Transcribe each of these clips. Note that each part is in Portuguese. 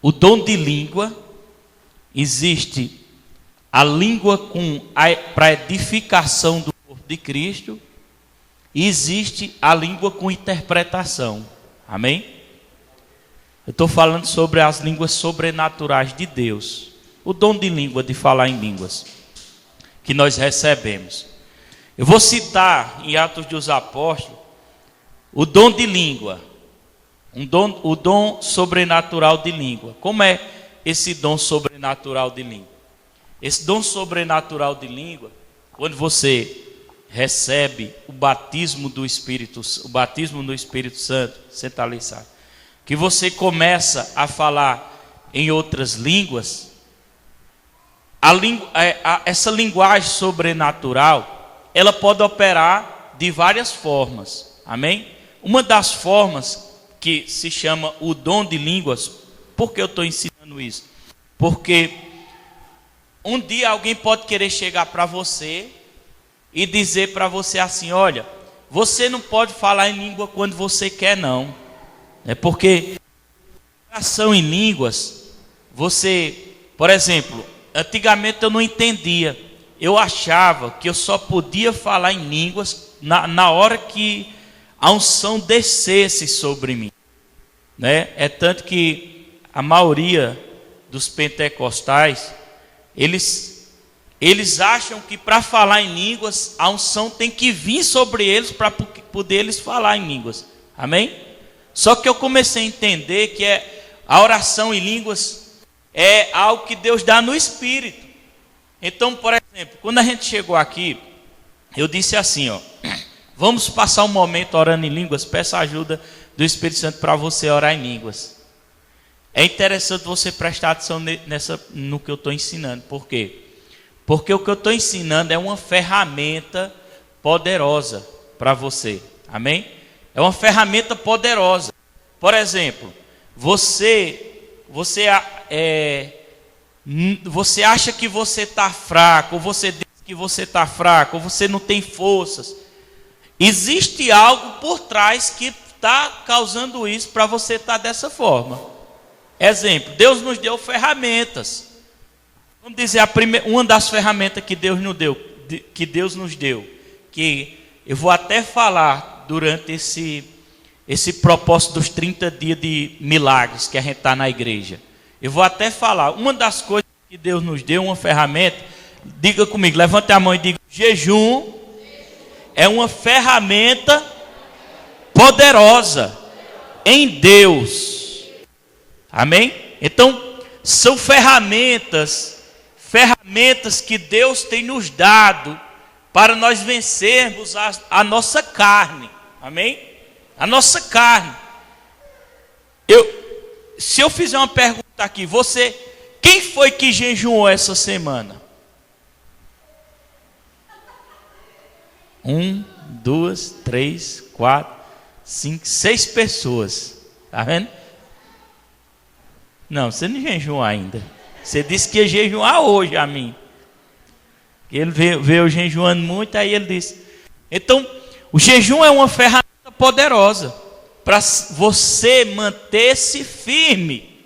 o dom de língua, existe a língua para edificação do corpo de Cristo, e existe a língua com interpretação. Amém? Eu estou falando sobre as línguas sobrenaturais de Deus. O dom de língua, de falar em línguas, que nós recebemos. Eu vou citar em Atos dos Apóstolos o dom de língua, o dom sobrenatural de língua. Como é esse dom sobrenatural de língua? Esse dom sobrenatural de língua, quando você recebe o batismo do Espírito, o batismo no Espírito Santo, senta ali, sabe? Que você começa a falar em outras línguas, essa linguagem sobrenatural, ela pode operar de várias formas, amém? Uma das formas que se chama o dom de línguas, por que eu estou ensinando isso? Porque um dia alguém pode querer chegar para você e dizer para você assim: olha, você não pode falar em língua quando você quer, não. É porque oração em línguas, você, por exemplo, antigamente eu não entendia. Eu achava que eu só podia falar em línguas na hora que a unção descesse sobre mim, né? É tanto que a maioria dos pentecostais, eles acham que para falar em línguas, a unção tem que vir sobre eles para poder eles falar em línguas. Amém? Só que eu comecei a entender que a oração em línguas é algo que Deus dá no Espírito. Então, por exemplo, quando a gente chegou aqui, eu disse assim, ó: vamos passar um momento orando em línguas, peça ajuda do Espírito Santo para você orar em línguas. É interessante você prestar atenção no que eu estou ensinando. Por quê? Porque o que eu estou ensinando é uma ferramenta poderosa para você. Amém? É uma ferramenta poderosa. Por exemplo, você acha que você está fraco, ou você diz que você está fraco, ou você não tem forças. Existe algo por trás que está causando isso para você estar dessa forma. Exemplo, Deus nos deu ferramentas. Vamos dizer, uma das ferramentas que Deus nos deu, que eu vou até falar durante esse propósito dos 30 dias de milagres que a gente está na igreja. Eu vou até falar, uma das coisas que Deus nos deu, uma ferramenta, diga comigo, levante a mão e diga: jejum é uma ferramenta poderosa em Deus. Amém? Então, são ferramentas que Deus tem nos dado para nós vencermos a nossa carne. Amém? A nossa carne. Se eu fizer uma pergunta aqui, quem foi que jejuou essa semana? 1, 2, 3, 4, 5, 6 pessoas. Tá vendo? Não, você não jejuou ainda. Você disse que ia jejuar hoje a mim. Ele veio jejuando muito, aí ele disse. Então, o jejum é uma ferramenta poderosa para você manter-se firme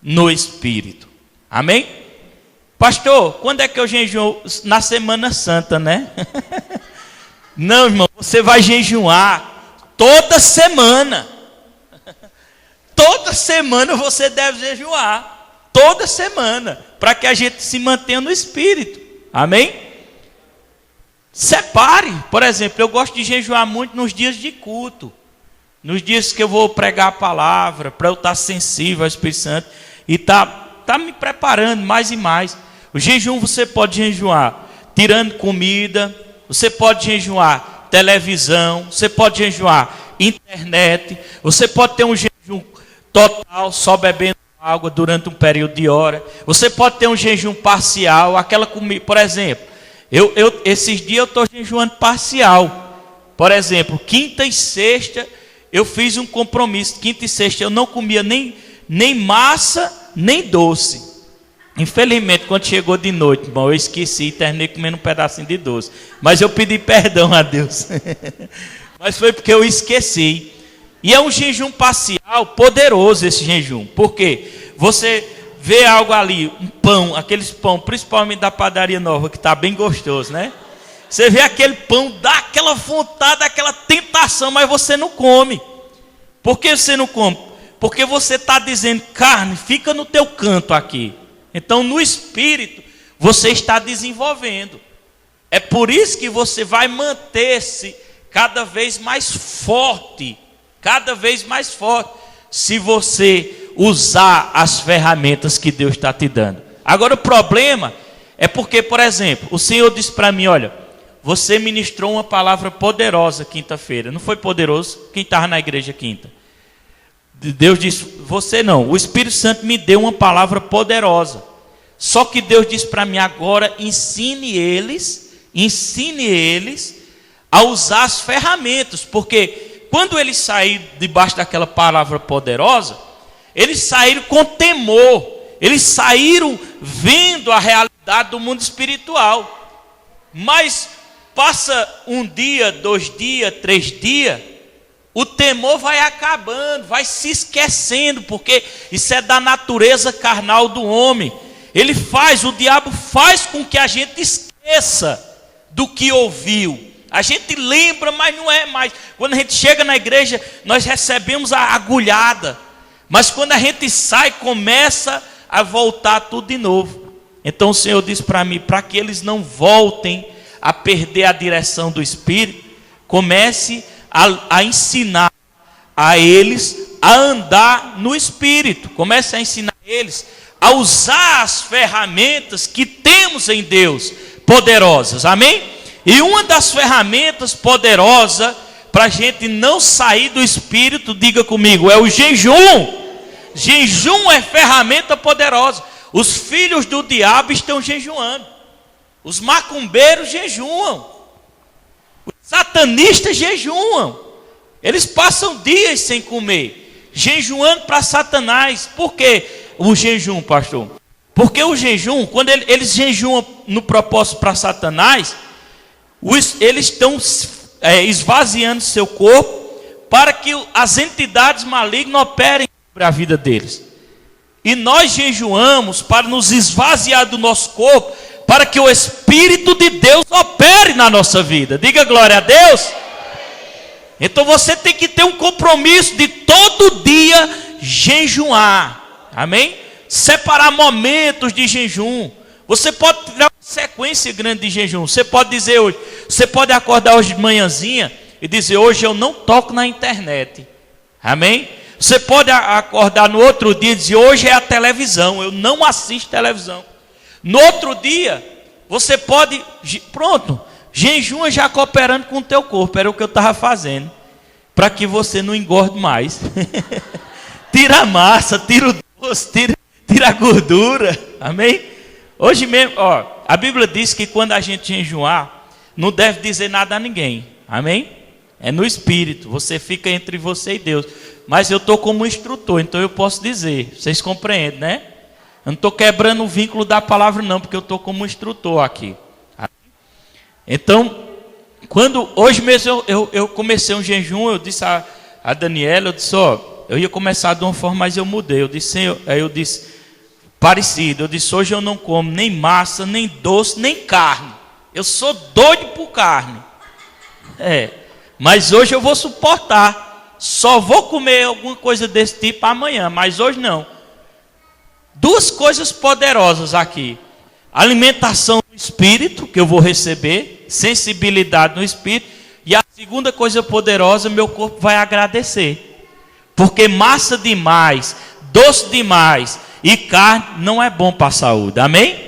no Espírito. Amém? Pastor, quando é que eu jejuo? Na Semana Santa, né? Não, irmão, você vai jejuar toda semana. Toda semana você deve jejuar. Toda semana, para que a gente se mantenha no Espírito. Amém? Separe. Por exemplo, eu gosto de jejuar muito nos dias de culto. Nos dias que eu vou pregar a palavra, para eu estar sensível ao Espírito Santo. E tá me preparando mais e mais. O jejum você pode jejuar tirando comida. Você pode jejuar televisão. Você pode jejuar internet. Você pode ter um jejum total, só bebendo água durante um período de hora. Você pode ter um jejum parcial, aquela comida, por exemplo, esses dias eu estou jejuando parcial. Por exemplo, quinta e sexta eu fiz um compromisso. Quinta e sexta eu não comia nem massa, nem doce. Infelizmente, quando chegou de noite, bom, eu esqueci e terminei comendo um pedacinho de doce. Mas eu pedi perdão a Deus. Mas foi porque eu esqueci. E é um jejum parcial poderoso esse jejum. Por quê? você vê algo ali, um pão, aqueles pão, principalmente da padaria nova, que está bem gostoso, né? Você vê aquele pão, dá aquela vontade, aquela tentação, mas você não come. Por que você não come? Porque você está dizendo, carne, fica no teu canto aqui. Então, no espírito, você está desenvolvendo. É por isso que você vai manter-se cada vez mais forte, se você usar as ferramentas que Deus está te dando. Agora o problema é porque, por exemplo, o Senhor disse para mim, olha, você ministrou uma palavra poderosa quinta-feira. Não foi poderoso? Quem estava na igreja quinta? Deus disse, você não, o Espírito Santo me deu uma palavra poderosa. Só que Deus disse para mim agora, ensine eles a usar as ferramentas, porque quando eles saíram debaixo daquela palavra poderosa, eles saíram com temor, eles saíram vendo a realidade do mundo espiritual. Mas passa um dia, 2 dias, 3 dias, o temor vai acabando, vai se esquecendo, porque isso é da natureza carnal do homem. O diabo faz com que a gente esqueça do que ouviu. A gente lembra, mas não é mais. Quando a gente chega na igreja, nós recebemos a agulhada. Mas quando a gente sai, começa a voltar tudo de novo. Então o Senhor disse para mim, para que eles não voltem a perder a direção do Espírito, comece a ensinar a eles a andar no Espírito. Comece a ensinar eles a usar as ferramentas que temos em Deus, poderosas. Amém? E uma das ferramentas poderosas para a gente não sair do Espírito, diga comigo, é o jejum. Jejum é ferramenta poderosa. Os filhos do diabo estão jejuando. Os macumbeiros jejuam. Os satanistas jejuam. Eles passam dias sem comer, jejuando para Satanás. Por que o jejum, pastor? Porque o jejum, quando eles jejuam no propósito para Satanás, eles estão esvaziando seu corpo para que as entidades malignas operem sobre a vida deles. E nós jejuamos para nos esvaziar do nosso corpo, para que o Espírito de Deus opere na nossa vida. Diga glória a Deus. Então você tem que ter um compromisso de todo dia jejuar. Amém? Separar momentos de jejum. Você pode tirar uma sequência grande de jejum. Você pode dizer hoje, você pode acordar hoje de manhãzinha e dizer, hoje eu não toco na internet. Amém? Você pode acordar no outro dia e dizer, hoje é a televisão, eu não assisto televisão. No outro dia, você pode, pronto, jejum já cooperando com o teu corpo, era o que eu estava fazendo, para que você não engorde mais. Tira a massa, tira o doce, tira a gordura, amém? Hoje mesmo, a Bíblia diz que quando a gente jejuar, não deve dizer nada a ninguém, amém? É no Espírito, você fica entre você e Deus. Mas eu estou como instrutor, então eu posso dizer, vocês compreendem, né? Eu não estou quebrando o vínculo da palavra não, porque eu estou como instrutor aqui. Então, hoje mesmo eu comecei um jejum, eu disse a Daniela, eu disse, eu ia começar de uma forma, mas eu mudei. Eu disse, parecido, eu disse, hoje eu não como nem massa, nem doce, nem carne. Eu sou doido por carne. Mas hoje eu vou suportar. Só vou comer alguma coisa desse tipo amanhã, mas hoje não. 2 coisas poderosas aqui. Alimentação do Espírito, que eu vou receber, sensibilidade no Espírito. E a segunda coisa poderosa, meu corpo vai agradecer. Porque massa demais, doce demais e carne não é bom para a saúde, amém?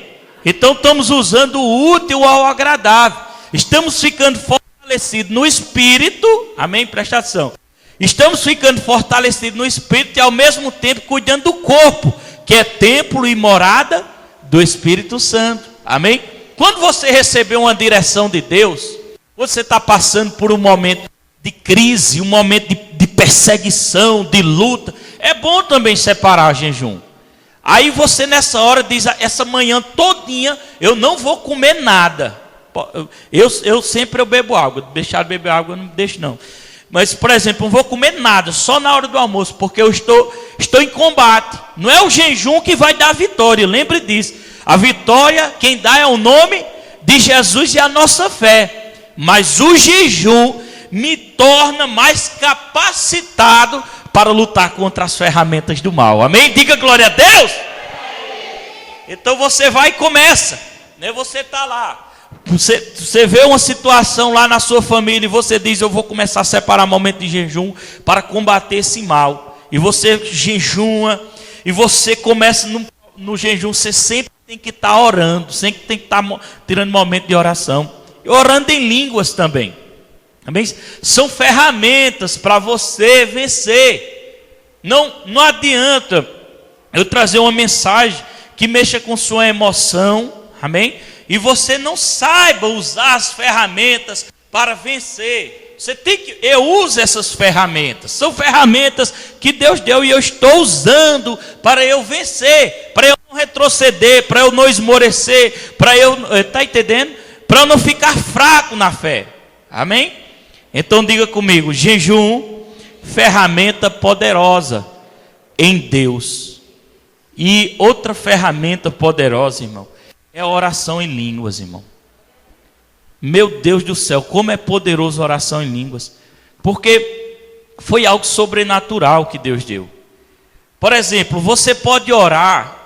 Então estamos usando o útil ao agradável. Estamos ficando fortalecidos no Espírito, amém? Presta atenção. Estamos ficando fortalecidos no Espírito e ao mesmo tempo cuidando do corpo, que é templo e morada do Espírito Santo. Amém? Quando você recebeu uma direção de Deus, você está passando por um momento de crise, um momento de perseguição, de luta, é bom também separar o jejum. Aí você nessa hora diz, essa manhã todinha eu não vou comer nada. Eu sempre bebo água, deixar de beber água eu não deixo não. Mas, por exemplo, não vou comer nada, só na hora do almoço, porque eu estou em combate. Não é o jejum que vai dar a vitória, lembre disso. A vitória, quem dá é o nome de Jesus e a nossa fé. Mas o jejum me torna mais capacitado para lutar contra as ferramentas do mal. Amém? Diga glória a Deus. Então você vai e começa, né? Você está lá. Você vê uma situação lá na sua família e você diz: eu vou começar a separar momento de jejum para combater esse mal. E você jejuma, e você começa no jejum, você sempre tem que estar orando, sempre tem que estar tirando momento de oração. E orando em línguas também. Amém? São ferramentas para você vencer. Não adianta eu trazer uma mensagem que mexa com sua emoção, amém? E você não saiba usar as ferramentas para vencer. Eu uso essas ferramentas. São ferramentas que Deus deu e eu estou usando para eu vencer, para eu não retroceder, para eu não esmorecer, para eu, tá entendendo? Para eu não ficar fraco na fé. Amém? Então diga comigo: jejum, ferramenta poderosa em Deus. E outra ferramenta poderosa, irmão, é a oração em línguas, irmão. Meu Deus do céu, como é poderoso a oração em línguas. Porque foi algo sobrenatural que Deus deu. Por exemplo, você pode orar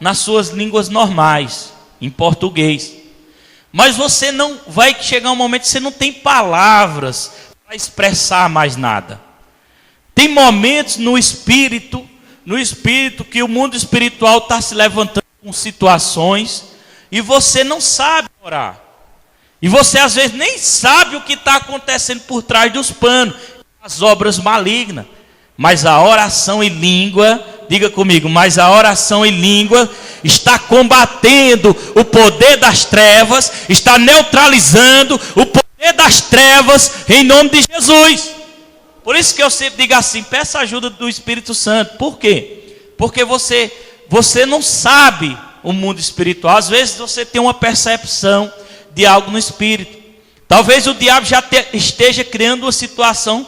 nas suas línguas normais, em português. Mas você não vai chegar um momento que você não tem palavras para expressar mais nada. Tem momentos no espírito que o mundo espiritual está se levantando com situações e você não sabe orar. E você às vezes nem sabe o que está acontecendo por trás dos panos, as obras malignas. Mas a oração em língua, diga comigo, mas a oração em língua está combatendo o poder das trevas, está neutralizando o poder das trevas em nome de Jesus. Por isso que eu sempre digo assim: peça ajuda do Espírito Santo. Por quê? Porque você não sabe o mundo espiritual. Às vezes você tem uma percepção de algo no espírito. Talvez o diabo já esteja criando uma situação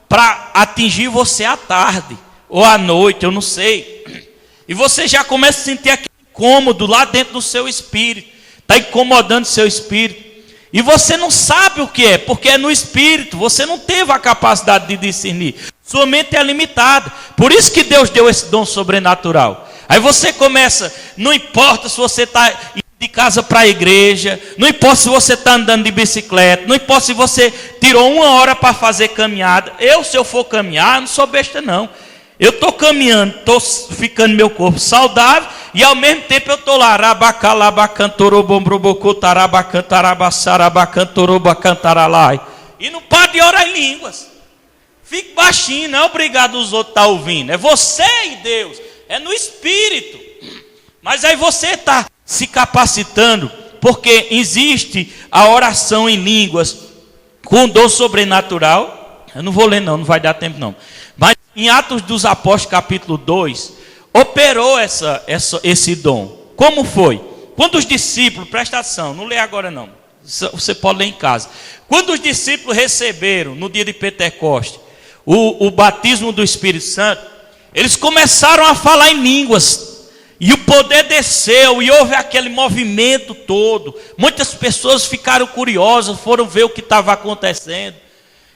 para atingir você à tarde ou à noite, eu não sei. E você já começa a sentir aquele incômodo lá dentro do seu espírito. Está incomodando o seu espírito. E você não sabe o que é, porque é no espírito. Você não teve a capacidade de discernir. Sua mente é limitada. Por isso que Deus deu esse dom sobrenatural. Aí você começa, não importa se você está indo de casa para a igreja, não importa se você está andando de bicicleta, não importa se você tirou 1 hora para fazer caminhada. Se eu for caminhar, não sou besta não. Eu estou caminhando, estou ficando meu corpo saudável, e ao mesmo tempo eu estou lá, e não para de orar em línguas. Fique baixinho, não é obrigado os outros estar ouvindo, é você e Deus, é no espírito. Mas aí você está se capacitando, porque existe a oração em línguas com dom sobrenatural. Eu não vou ler não vai dar tempo não. Mas em Atos dos Apóstolos capítulo 2, operou esse dom. Como foi? Quando os discípulos, presta atenção, não lê agora não, você pode ler em casa. Quando os discípulos receberam no dia de Pentecostes o batismo do Espírito Santo, eles começaram a falar em línguas. E o poder desceu e houve aquele movimento todo. Muitas pessoas ficaram curiosas, foram ver o que estava acontecendo.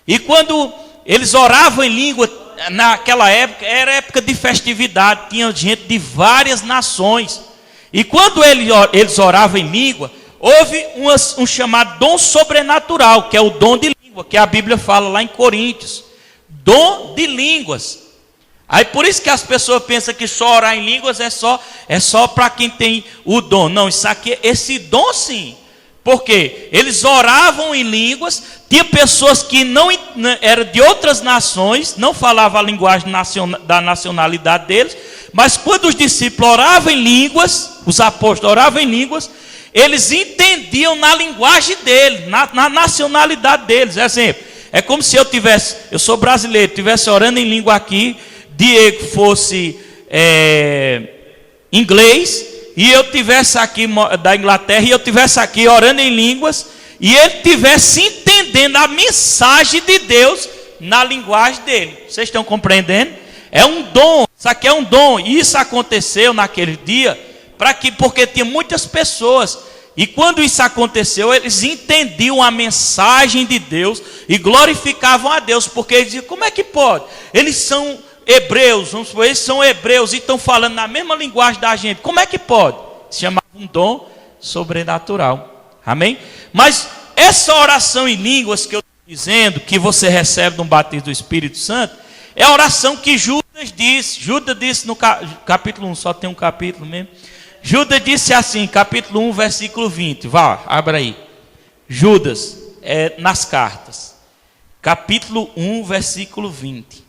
E quando eles oravam em língua, naquela época, era época de festividade, tinha gente de várias nações. E quando eles oravam em língua, houve um chamado dom sobrenatural, que é o dom de língua, que a Bíblia fala lá em Coríntios. Dom de línguas. Aí por isso que as pessoas pensam que só orar em línguas é só para quem tem o dom. Não, isso aqui, esse dom sim. Porque eles oravam em línguas, tinha pessoas que não eram de outras nações, não falavam a linguagem da nacionalidade deles, mas quando os discípulos oravam em línguas, os apóstolos oravam em línguas, eles entendiam na linguagem deles, na nacionalidade deles. Exemplo, é como se eu sou brasileiro, estivesse orando em língua aqui, Diego fosse inglês, e eu tivesse aqui da Inglaterra, e eu tivesse aqui orando em línguas, e ele tivesse entendendo entendendo a mensagem de Deus na linguagem dele. Vocês estão compreendendo? É um dom, isso aqui é um dom. E isso aconteceu naquele dia, porque tinha muitas pessoas. E quando isso aconteceu, eles entendiam a mensagem de Deus e glorificavam a Deus, porque eles diziam, como é que pode? Eles são hebreus, vamos supor, eles são hebreus e estão falando na mesma linguagem da gente. Como é que pode? Se chamava um dom sobrenatural. Amém? Mas essa oração em línguas que eu estou dizendo, que você recebe no batismo do Espírito Santo, é a oração que Judas disse. Judas disse no capítulo 1, só tem um capítulo mesmo. Judas disse assim, capítulo 1, versículo 20. Vá, abra aí. Judas, nas cartas. Capítulo 1, versículo 20.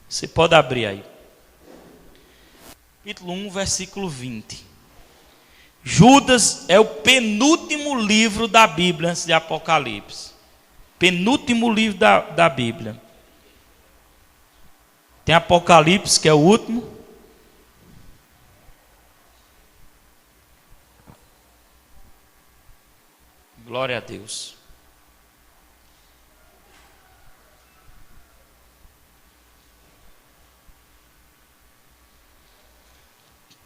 Você pode abrir aí. Capítulo 1, versículo 20. Judas é o penúltimo livro da Bíblia antes de Apocalipse. Penúltimo livro da Bíblia. Tem Apocalipse, que é o último. Glória a Deus.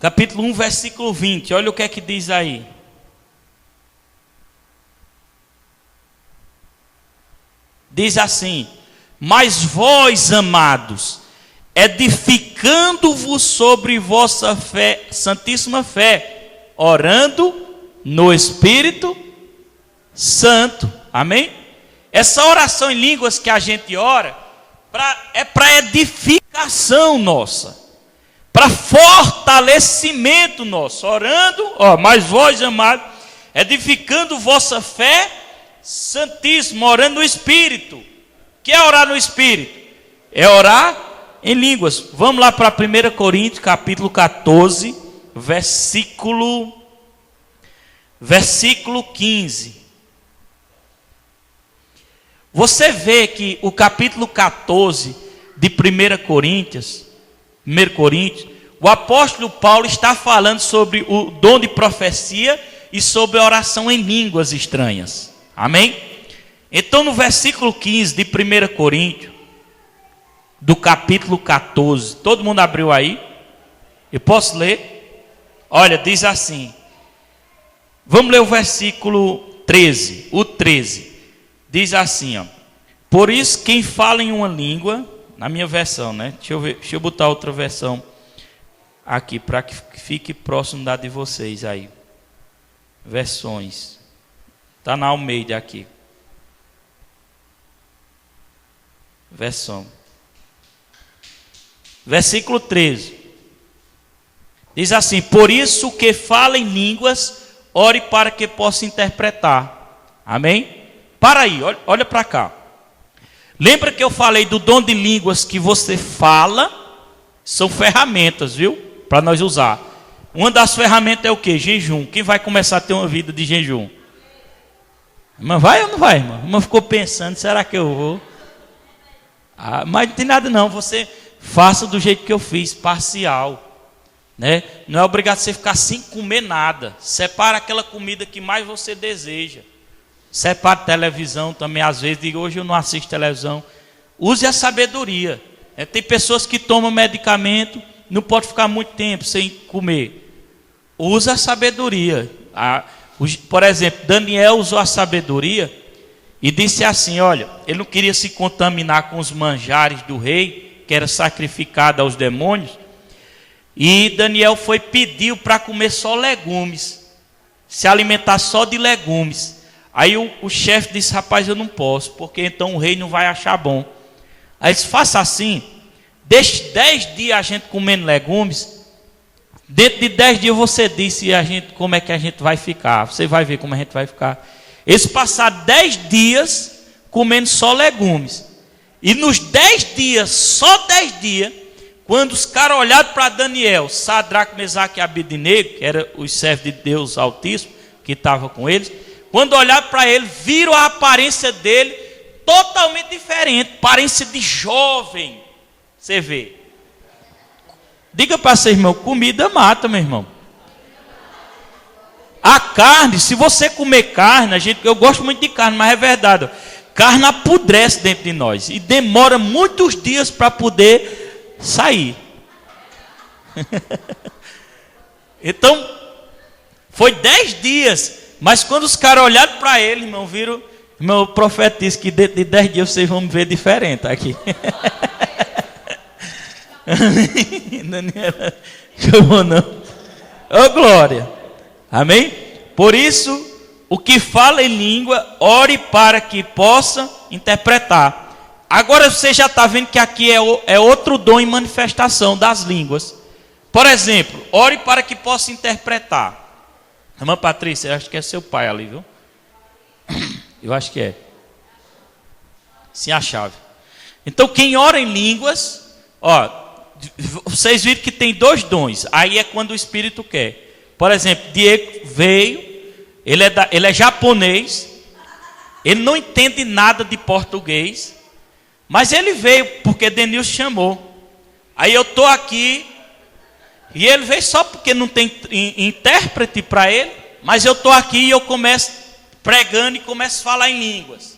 Capítulo 1, versículo 20. Olha o que é que diz aí. Diz assim: mas vós, amados, edificando-vos sobre vossa fé, santíssima fé, orando no Espírito Santo. Amém? Essa oração em línguas que a gente ora é para edificação nossa, para fortalecimento nosso. Orando, mas vós, amados, edificando vossa fé santíssima, orando no Espírito. O que é orar no Espírito? É orar em línguas. Vamos lá para 1 Coríntios, capítulo 14, versículo 15. Você vê que o capítulo 14 de 1 Coríntios, o apóstolo Paulo está falando sobre o dom de profecia e sobre a oração em línguas estranhas. Amém? Então no versículo 15 de 1 Coríntios, do capítulo 14, todo mundo abriu aí? Eu posso ler? Olha, diz assim. Vamos ler o versículo 13, o 13. Diz assim, por isso quem fala em uma língua, na minha versão, né? Deixa eu botar outra versão aqui, para que fique próximo da de vocês aí. Versões. Está na Almeida aqui. Versão. Versículo 13. Diz assim, por isso que fala em línguas, ore para que possa interpretar. Amém? Para aí, olha para cá. Lembra que eu falei do dom de línguas que você fala? São ferramentas, viu? Para nós usar. Uma das ferramentas é o quê? Jejum. Quem vai começar a ter uma vida de jejum? Mas vai ou não vai, irmão? A irmã ficou pensando, será que eu vou? Mas não tem nada não, você faça do jeito que eu fiz, parcial. Né? Não é obrigado você ficar sem comer nada. Separa aquela comida que mais você deseja. Separa televisão também, às vezes, diga, hoje eu não assisto televisão. Use a sabedoria. Tem pessoas que tomam medicamento, não pode ficar muito tempo sem comer. Use a sabedoria. Por exemplo, Daniel usou a sabedoria e disse assim, olha, ele não queria se contaminar com os manjares do rei, que era sacrificado aos demônios. E Daniel pediu para comer só legumes, se alimentar só de legumes. Aí o chefe disse, rapaz, eu não posso, porque então o rei não vai achar bom. Aí ele disse, faça assim, deixe 10 dias a gente comendo legumes, dentro de 10 dias você disse como é que a gente vai ficar, você vai ver como a gente vai ficar. Eles passaram 10 dias comendo só legumes, e nos 10 dias, só 10 dias, quando os caras olharam para Daniel, Sadraque, Mesaque e Abednego, que eram os servos de Deus Altíssimo, que estavam com eles, quando olharam para ele, viram a aparência dele totalmente diferente, aparência de jovem. Você vê. Diga para seu irmão, comida mata, meu irmão. A carne, se você comer carne, eu gosto muito de carne, mas é verdade. Carne apodrece dentro de nós e demora muitos dias para poder sair. Então, foi 10 dias, mas quando os caras olharam para ele, irmão, viram, meu profeta disse que dentro de 10 dias vocês vão me ver diferente aqui. Daniela, chamou não. Ô glória. Amém? Por isso, o que fala em língua, ore para que possa interpretar. Agora você já está vendo que aqui é outro dom em manifestação das línguas. Por exemplo, ore para que possa interpretar. Irmã Patrícia, eu acho que é seu pai ali, viu? Eu acho que é. Sim, a chave. Então, quem ora em línguas, ó, vocês viram que tem 2 dons. Aí é quando o Espírito quer. Por exemplo, Diego veio, ele é japonês, ele não entende nada de português, mas ele veio porque Denilson chamou. Aí eu estou aqui, e ele veio só porque não tem intérprete para ele, mas eu estou aqui e eu começo pregando e começo a falar em línguas.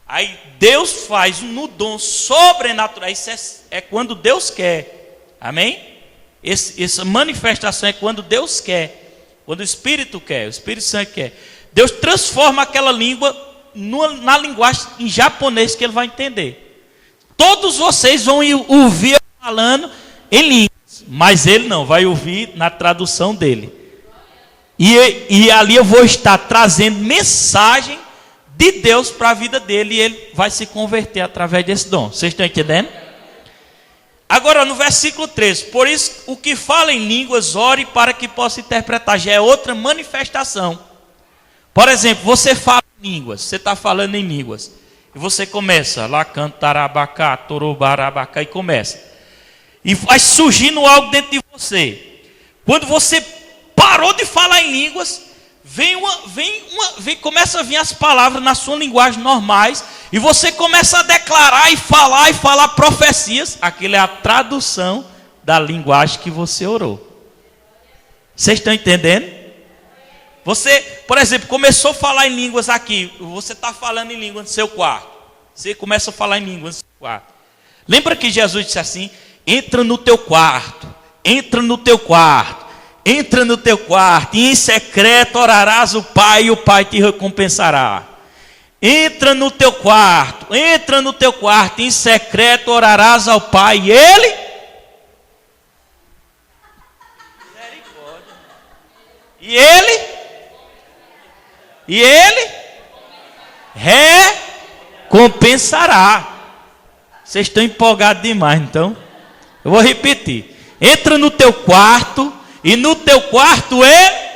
Aí Deus faz um dom sobrenatural, isso é quando Deus quer, amém? Essa manifestação é quando Deus quer, quando o Espírito quer, o Espírito Santo quer. Deus transforma aquela língua na linguagem em japonês que ele vai entender. Todos vocês vão ouvir eu falando em línguas, mas ele não, vai ouvir na tradução dele. E ali eu vou estar trazendo mensagem de Deus para a vida dele, e ele vai se converter através desse dom. Vocês estão entendendo? Agora no versículo 13, por isso o que fala em línguas, ore para que possa interpretar, já é outra manifestação. Por exemplo, você fala em línguas, você está falando em línguas, e você começa, lá cantarabacá, torobarabacá, e começa. E vai surgindo algo dentro de você. Quando você parou de falar em línguas, começa a vir as palavras na sua linguagem normais, e você começa a declarar e falar profecias. Aquilo é a tradução da linguagem que você orou. Vocês estão entendendo? Você, por exemplo, começou a falar em línguas aqui. Você está falando em língua no seu quarto. Você começa a falar em línguas no seu quarto. Lembra que Jesus disse assim: entra no teu quarto, entra no teu quarto, entra no teu quarto, e em secreto orarás o Pai, e o Pai te recompensará. Entra no teu quarto, e em secreto orarás ao Pai, e Ele... E Ele recompensará. Vocês estão empolgados demais, então? Eu vou repetir. Entra no teu quarto, e no teu quarto Ele...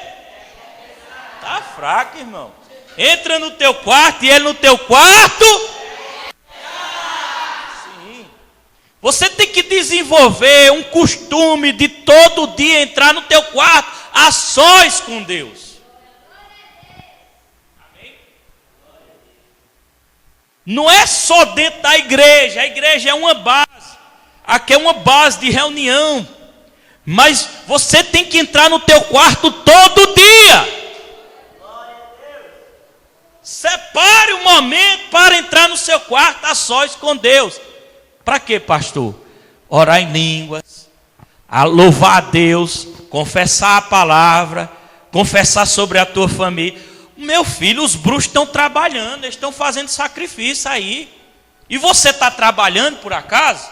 Está fraco, irmão. Entra no teu quarto, e Ele no teu quarto... Sim. Você tem que desenvolver um costume de todo dia entrar no teu quarto, a sós com Deus. Amém? Não é só dentro da igreja, a igreja é uma base. Aqui é uma base de reunião. Mas você tem que entrar no teu quarto todo dia. Separe um momento para entrar no seu quarto a sós com Deus. Para quê, pastor? Orar em línguas, a louvar a Deus, confessar a palavra, confessar sobre a tua família. Meu filho, os bruxos estão trabalhando, eles estão fazendo sacrifício aí. E você está trabalhando por acaso?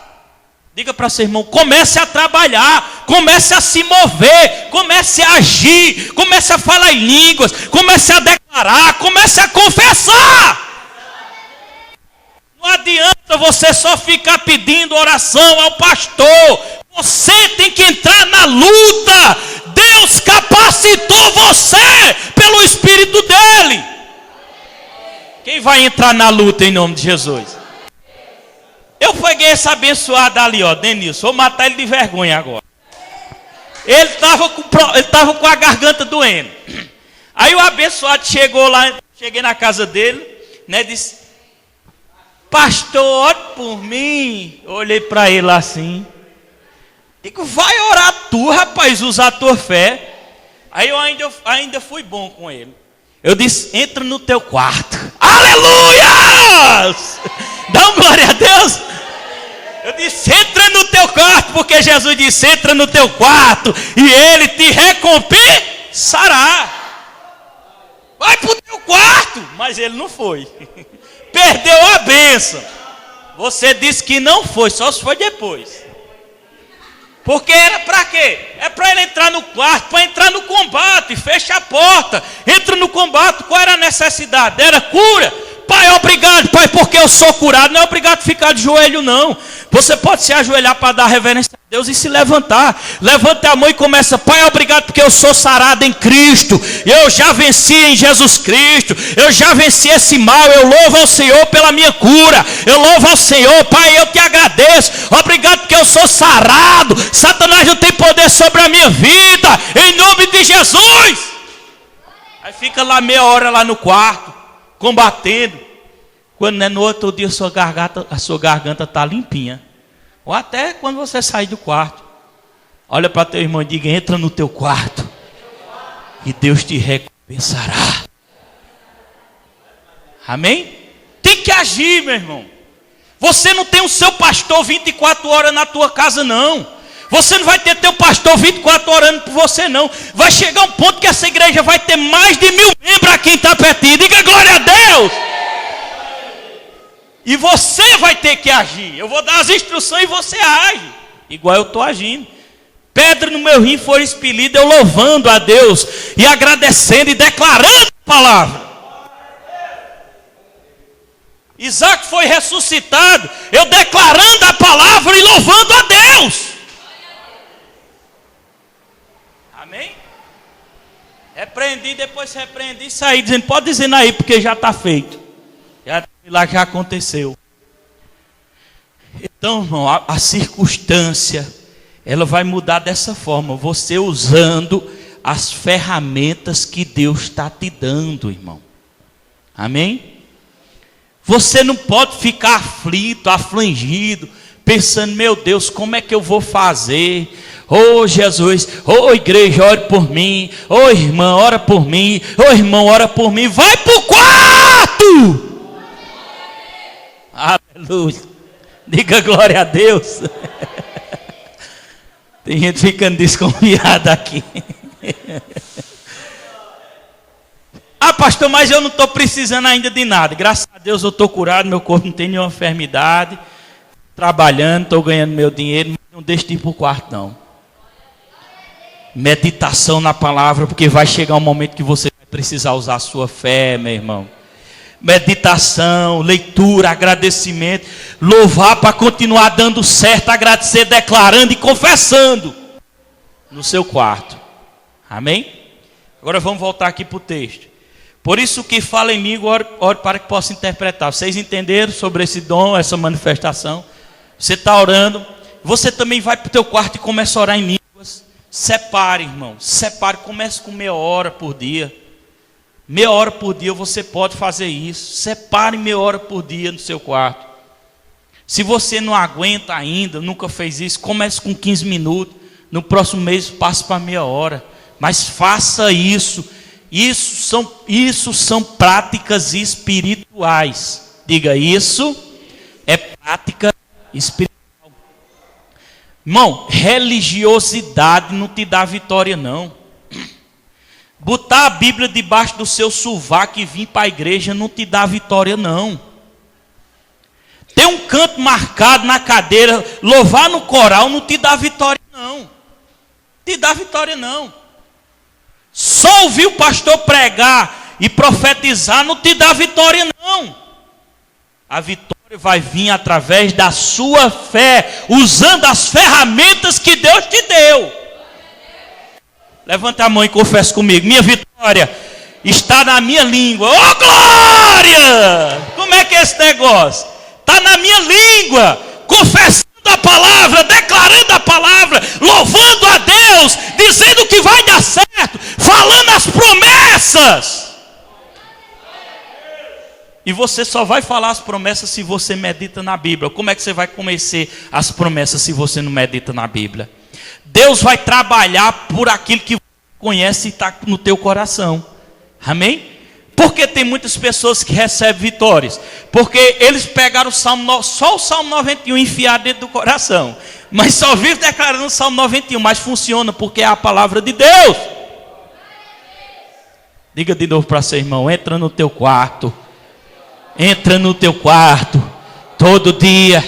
Diga para seu irmão, comece a trabalhar, comece a se mover, comece a agir, comece a falar em línguas, comece a declarar, comece a confessar. Não adianta você só ficar pedindo oração ao pastor. Você tem que entrar na luta. Deus capacitou você pelo Espírito dele. Quem vai entrar na luta em nome de Jesus? Eu peguei esse abençoado ali, ó, Denilson. Vou matar ele de vergonha agora. Ele estava com a garganta doendo. Aí o abençoado chegou lá, cheguei na casa dele, né, disse: pastor, ore por mim. Eu olhei para ele assim. Digo, vai orar tu, rapaz, usar a tua fé. Aí eu ainda fui bom com ele. Eu disse, entra no teu quarto. Aleluia! Dá uma glória a Deus. Eu disse, entra no teu quarto, porque Jesus disse, entra no teu quarto e Ele te recompensará. Vai para o teu quarto. Mas ele não foi. Perdeu a bênção. Você disse que não foi, só se foi depois. Porque era para quê? É para ele entrar no quarto, para entrar no combate, fecha a porta, entra no combate. Qual era a necessidade? Era cura. Pai, obrigado, Pai, porque eu sou curado. Não é obrigado a ficar de joelho, não. Você pode se ajoelhar para dar reverência a Deus e se levantar. Levanta a mão e começa, Pai, obrigado porque eu sou sarado em Cristo. Eu já venci em Jesus Cristo. Eu já venci esse mal. Eu louvo ao Senhor pela minha cura. Eu louvo ao Senhor, Pai, eu te agradeço. Obrigado porque eu sou sarado. Satanás não tem poder sobre a minha vida. Em nome de Jesus. Aí fica lá meia hora lá no quarto, combatendo. Quando não é no outro dia a sua garganta está limpinha. Ou até quando você sair do quarto. Olha para teu irmão e diga, entra no teu quarto. E Deus te recompensará. Amém? Tem que agir, meu irmão. Você não tem o seu pastor 24 horas na tua casa, não. Você não vai ter teu pastor 24 horas orando por você, não. Vai chegar um ponto que essa igreja vai ter mais de 1000 membros aqui em Itapetinga. Diga glória a Deus. E você vai ter que agir. Eu vou dar as instruções e você age. Igual eu estou agindo. Pedra no meu rim foi expelida, eu louvando a Deus. E agradecendo e declarando a palavra. Isaac foi ressuscitado. Eu declarando a palavra e louvando a Deus. Amém? Repreendi, depois repreendi e saí dizendo, pode dizer aí, porque já está feito. Lá já aconteceu. Então, irmão, a circunstância, ela vai mudar dessa forma. Você usando as ferramentas que Deus está te dando, irmão. Amém? Você não pode ficar aflito, afligido, pensando, meu Deus, como é que eu vou fazer? Oh Jesus, oh igreja, ore por mim. Oh irmã, ora por mim. Oh irmão, ora por mim. Vai para o quarto! Aleluia. Diga glória a Deus. Tem gente ficando desconfiada aqui. Ah, pastor, mas eu não estou precisando ainda de nada. Graças a Deus eu estou curado, meu corpo não tem nenhuma enfermidade. Trabalhando, estou ganhando meu dinheiro. Mas não deixe de ir para o quarto, não. Meditação na palavra, porque vai chegar um momento que você vai precisar usar a sua fé, meu irmão. Meditação, leitura, agradecimento, louvar para continuar dando certo, agradecer, declarando e confessando no seu quarto. Amém? Agora vamos voltar aqui para o texto. Por isso que fala em língua, ore para que possa interpretar. Vocês entenderam sobre esse dom, essa manifestação? Você está orando, você também vai para o teu quarto e começa a orar em línguas. Separe, irmão, separe, comece com meia hora por dia. Meia hora por dia você pode fazer isso. Separe meia hora por dia no seu quarto. Se você não aguenta ainda, nunca fez isso, comece com 15 minutos. No próximo mês passe para meia hora. Mas faça isso. Isso são práticas espirituais. Diga, isso é prática espiritual. Irmão, religiosidade não te dá vitória, não. Botar a Bíblia debaixo do seu sovaco e vir para a igreja não te dá vitória, não. Ter um canto marcado na cadeira, louvar no coral não te dá vitória, não. Te dá vitória, não. Só ouvir o pastor pregar e profetizar não te dá vitória, não. A vitória vai vir através da sua fé, usando as ferramentas que Deus te deu. Levanta a mão e confessa comigo. Minha vitória está na minha língua. Oh glória! Como é que é esse negócio? Está na minha língua. Confessando a palavra, declarando a palavra, louvando a Deus, dizendo que vai dar certo, falando as promessas. E você só vai falar as promessas se você medita na Bíblia. Como é que você vai conhecer as promessas se você não medita na Bíblia? Deus vai trabalhar por aquilo que conhece e está no teu coração. Amém? Porque tem muitas pessoas que recebem vitórias, porque eles pegaram só o Salmo 91 e enfiaram dentro do coração, mas só vivem declarando o Salmo 91, mas funciona porque é a palavra de Deus. Diga de novo para seu irmão: entra no teu quarto, todo dia,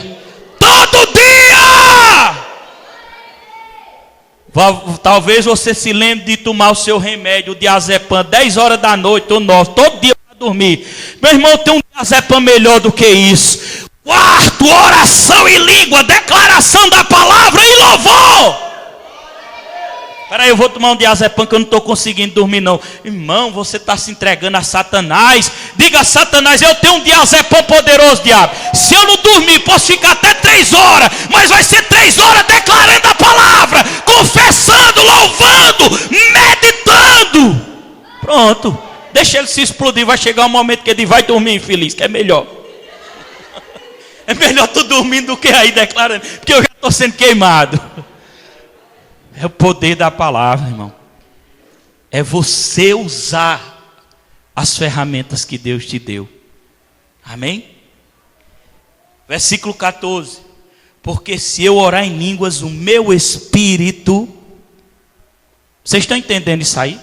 talvez você se lembre de tomar o seu remédio, o diazepam, 10 horas da noite ou 9, todo dia para dormir. Meu irmão, tem um diazepam melhor do que isso. Quarto, oração em língua, declaração da palavra e louvor. Espera aí, eu vou tomar um diazepam que eu não estou conseguindo dormir não. Irmão, você está se entregando a Satanás. Diga a Satanás: eu tenho um diazepam poderoso, diabo. Se eu não dormir, posso ficar até 3 horas, mas vai ser 3 horas declarando a palavra, confessando, louvando, meditando. Pronto, deixa ele se explodir. Vai chegar um momento que ele vai dormir infeliz, que é melhor. É melhor tu dormindo do que aí declarando, porque eu já estou sendo queimado. É o poder da palavra, irmão. É você usar as ferramentas que Deus te deu. Amém? Versículo 14. Porque se eu orar em línguas, o meu espírito... Vocês estão entendendo isso aí?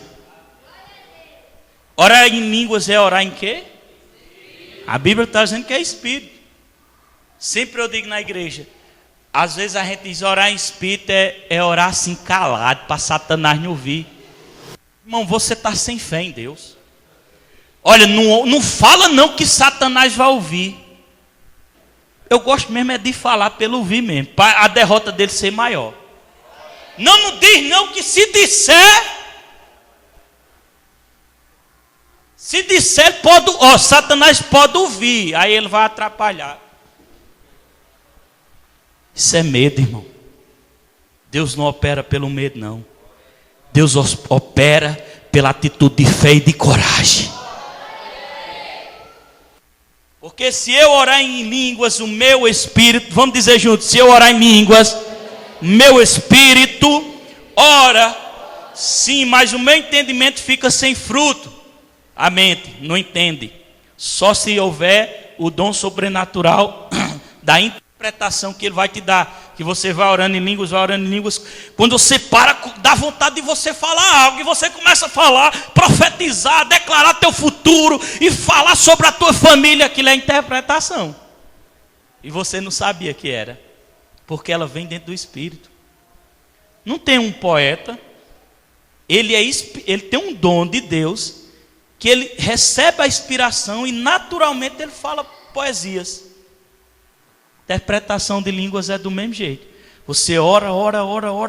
Orar em línguas é orar em quê? A Bíblia está dizendo que é espírito. Sempre eu digo na igreja, às vezes a gente diz orar em espírito é orar assim calado, para Satanás não ouvir. Irmão, você está sem fé em Deus. Olha, não fala não que Satanás vai ouvir. Eu gosto mesmo é de falar pelo ouvir mesmo, para a derrota dele ser maior. Não diz não que se disser pode, Satanás pode ouvir, aí ele vai atrapalhar. Isso é medo, irmão. Deus não opera pelo medo, não. Deus opera pela atitude de fé e de coragem. Porque se eu orar em línguas, o meu espírito, vamos dizer juntos, se eu orar em línguas, meu espírito ora, sim, mas o meu entendimento fica sem fruto. A mente não entende. Só se houver o dom sobrenatural da interpretação que ele vai te dar, que você vai orando em línguas, quando você para, dá vontade de você falar algo, e você começa a falar, profetizar, declarar teu futuro, e falar sobre a tua família, aquilo é interpretação, e você não sabia que era, porque ela vem dentro do Espírito. Não tem um poeta, ele tem um dom de Deus, que ele recebe a inspiração, e naturalmente ele fala poesias. Interpretação de línguas é do mesmo jeito. Você ora.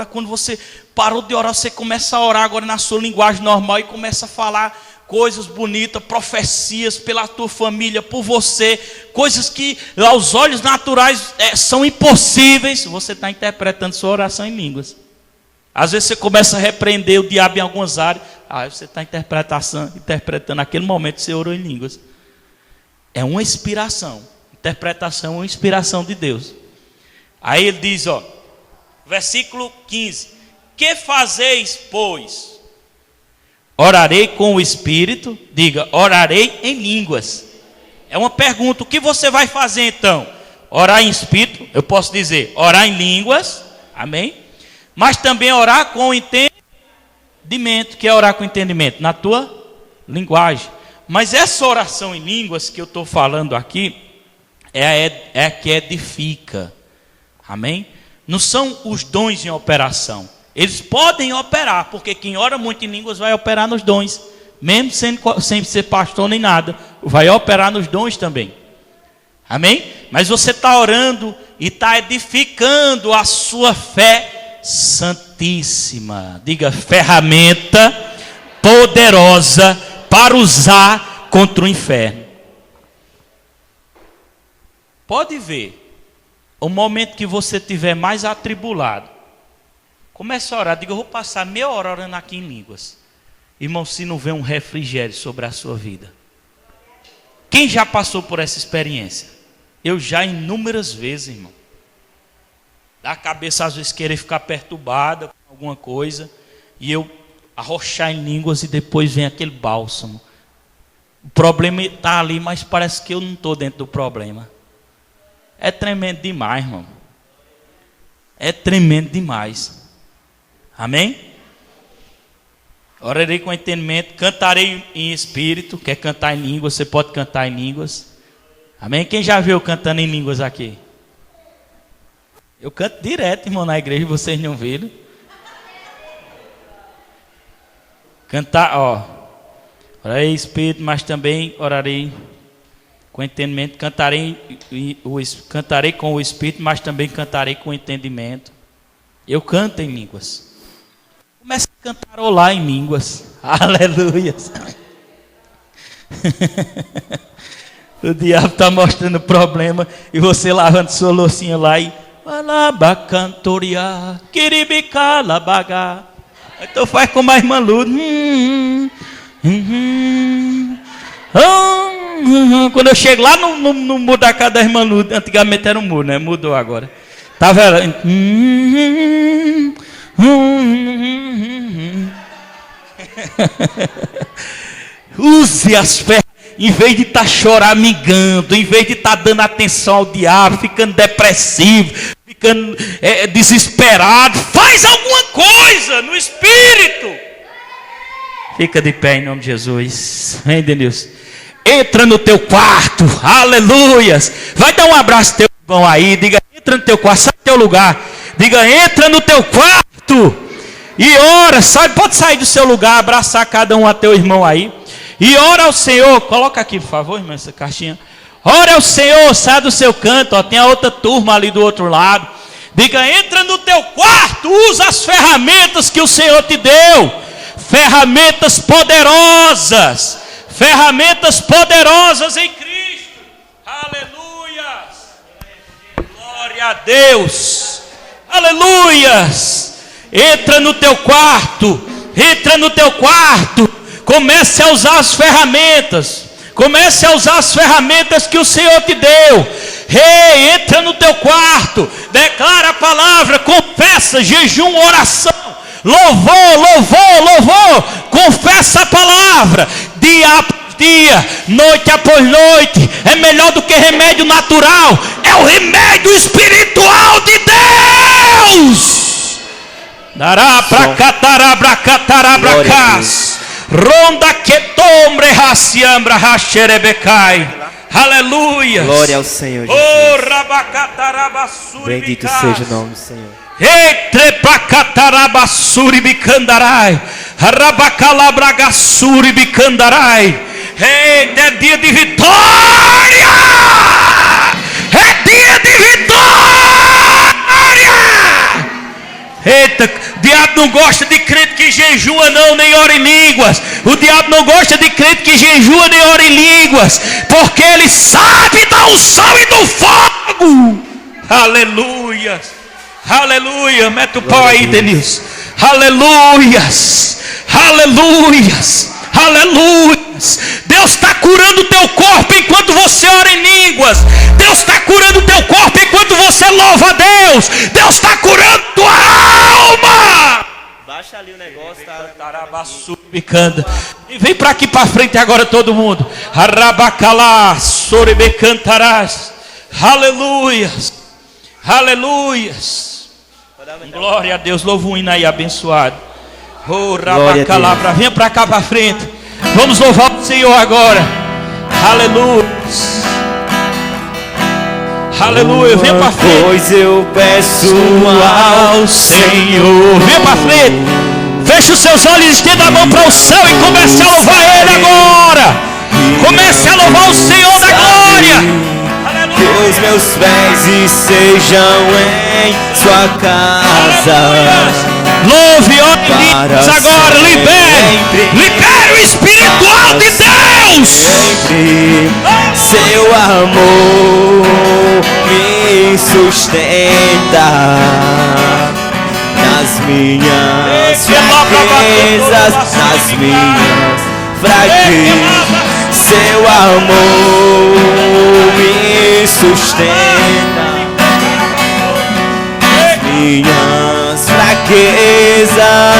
Quando você parou de orar, você começa a orar agora na sua linguagem normal e começa a falar coisas bonitas, profecias pela tua família, por você, coisas que aos olhos naturais são impossíveis. Você está interpretando sua oração em línguas. Às vezes você começa a repreender o diabo em algumas áreas. Você está interpretando naquele momento que você orou em línguas. É uma inspiração. Interpretação ou inspiração de Deus. Aí ele diz, versículo 15: que fazeis, pois? Orarei com o Espírito. Diga, orarei em línguas. É uma pergunta, o que você vai fazer então? Orar em Espírito, eu posso dizer, orar em línguas, amém? Mas também orar com entendimento. Que é orar com entendimento? Na tua linguagem. Mas essa oração em línguas que eu estou falando aqui, é a que edifica, amém? Não são os dons em operação. Eles podem operar, porque quem ora muito em línguas vai operar nos dons, mesmo sem ser pastor nem nada, vai operar nos dons também, amém? Mas você está orando e está edificando a sua fé santíssima. Diga, ferramenta poderosa para usar contra o inferno. Pode ver, o momento que você estiver mais atribulado, comece a orar. Diga, eu vou passar meia hora orando aqui em línguas. Irmão, se não vê um refrigério sobre a sua vida. Quem já passou por essa experiência? Eu já inúmeras vezes, irmão. Da cabeça às vezes querer ficar perturbada com alguma coisa, e eu arrochar em línguas e depois vem aquele bálsamo. O problema está ali, mas parece que eu não estou dentro do problema. É tremendo demais, irmão. É tremendo demais. Amém? Orarei com entendimento, cantarei em espírito. Quer cantar em línguas, você pode cantar em línguas. Amém? Quem já viu eu cantando em línguas aqui? Eu canto direto, irmão, na igreja, vocês não viram. Cantar, orarei em espírito, mas também orarei com entendimento. Cantarei com o espírito, mas também cantarei com entendimento. Eu canto em línguas. Comece a cantarolar em línguas. Aleluia. O diabo está mostrando o problema e você lavando sua loucinha lá e alabacantoria, kiribicalabaga. Então faz como a irmã Lourdes. Quando eu chego lá no muro da casa da irmã Lourdes, antigamente era um muro, né? Mudou agora. Tá vendo? Use as fé. Em vez de estar choramingando, em vez de estar dando atenção ao diabo, ficando depressivo, ficando desesperado, faz alguma coisa no espírito. Fica de pé em nome de Jesus. Vem, Deus. Entra no teu quarto. Aleluias. Vai dar um abraço ao teu irmão aí. Diga, entra no teu quarto. Sai do teu lugar. Diga, entra no teu quarto. E ora. Pode sair do seu lugar. Abraçar cada um a teu irmão aí. E ora ao Senhor. Coloca aqui, por favor, irmão, essa caixinha. Ora ao Senhor. Sai do seu canto. Tem a outra turma ali do outro lado. Diga, entra no teu quarto. Usa as ferramentas que o Senhor te deu. Ferramentas poderosas. Ferramentas poderosas em Cristo. Aleluia. Glória a Deus. Aleluias. Entra no teu quarto. Entra no teu quarto. Comece a usar as ferramentas. Comece a usar as ferramentas que o Senhor te deu. Ei, entra no teu quarto. Declara a palavra. Confessa, jejum, oração. Louvor. Confessa a palavra. Dia após dia, noite após noite. É melhor do que remédio natural. É o remédio espiritual de Deus. Dará pra catará, bracas. Ronda que tombre raciambra racherebecai. Aleluia. Glória ao Senhor Jesus. Bendito seja o nome do Senhor. Entre pacatarabassuri bicandarai. Rabacalabragassuri bicandarai. Eita, é dia de vitória. É dia de vitória. Eita, o diabo não gosta de crente que jejua não, nem ora em línguas. O diabo não gosta de crente que jejua nem ora em línguas, porque ele sabe da unção e do fogo. Aleluia. Aleluia. Mete o pau aí, Denilson. Aleluias. Deus está curando o teu corpo enquanto você ora em línguas. Deus está curando o teu corpo enquanto você louva a Deus. Deus está curando tua alma. Baixa ali o negócio, tá? E vem para aqui para frente agora todo mundo. Arabacalá, sorebecantarás. Aleluias. Glória a Deus. Louva o hino aí abençoado. Oh, rabacalabra. Venha para cá para frente. Vamos louvar o Senhor agora. Aleluia. Venha para frente. Pois eu peço ao Senhor. Venha para frente. Feche os seus olhos, estenda a mão para o céu e comece a louvar Ele agora. Comece a louvar o Senhor da glória. Que os meus pés sejam em sua casa. Louve, ore agora, libere o espiritual de Deus. Sempre seu amor me sustenta nas minhas fraquezas, nas minhas fraquezas. Seu amor me sustenta nas minhas fraquezas.